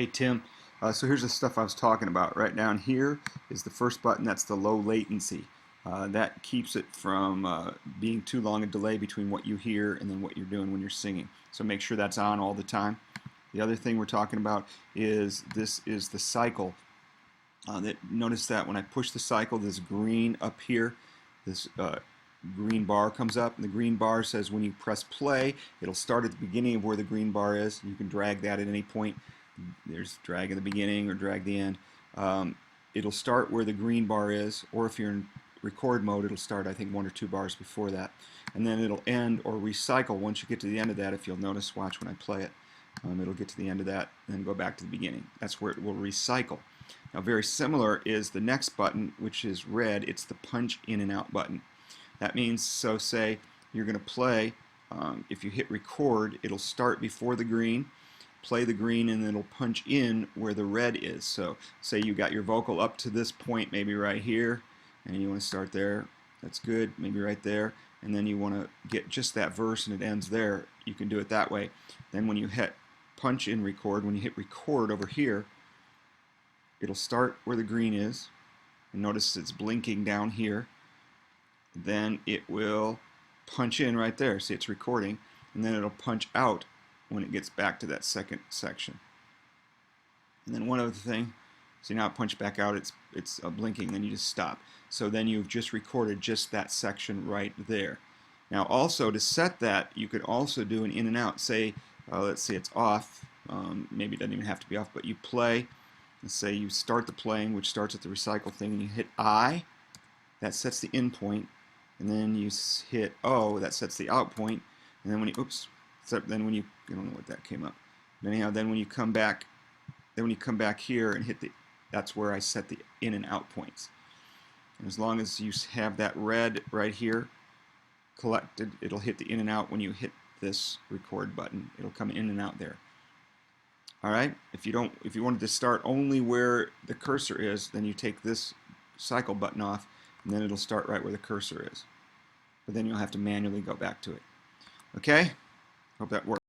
Hey Tim, so here's the stuff I was talking about. Right down here is the first button. That's the low latency. That keeps it from being too long a delay between what you hear and then what you're doing when you're singing. So make sure that's on all the time. The other thing we're talking about is this is the cycle. Notice that when I push the cycle, this green up here, this green bar comes up, and the green bar says when you press play, it'll start at the beginning of where the green bar is. You can drag that at any point. There's drag in the beginning or drag the end. It'll start where the green bar is, or if you're in record mode, it'll start, I think, 1 or 2 bars before that. And then it'll end or recycle once you get to the end of that. If you'll notice, watch when I play it. It'll get to the end of that and then go back to the beginning. That's where it will recycle. Now, very similar is the next button, which is red. It's the punch in and out button. That means, so say you're going to play, if you hit record, it'll start before the green, play the green, and then it'll punch in where the red is. So say you got your vocal up to this point, maybe right here, and you want to start there. That's good, maybe right there. And then you want to get just that verse and it ends there. You can do it that way. Then when you hit punch in record, when you hit record over here, it'll start where the green is. And notice it's blinking down here. Then it will punch in right there. See, it's recording. And then it'll punch out when it gets back to that second section. And then one other thing, see now it punched back out, it's blinking, then you just stop. So then you've just recorded just that section right there. Now also to set that, you could also do an in and out. Say, let's say it's off, maybe it doesn't even have to be off, but you play, let's say you start the playing, which starts at the recycle thing, and you hit I, that sets the in point, and then you hit O, that sets the out point, and then when you, oops, then when you, I don't know what that came up. But anyhow, then when you come back, here and hit the, that's where I set the in and out points. And as long as you have that red right here collected, it'll hit the in and out when you hit this record button. It'll come in and out there. All right. If you wanted to start only where the cursor is, then you take this cycle button off, and then it'll start right where the cursor is. But then you'll have to manually go back to it. Okay. Hope that works.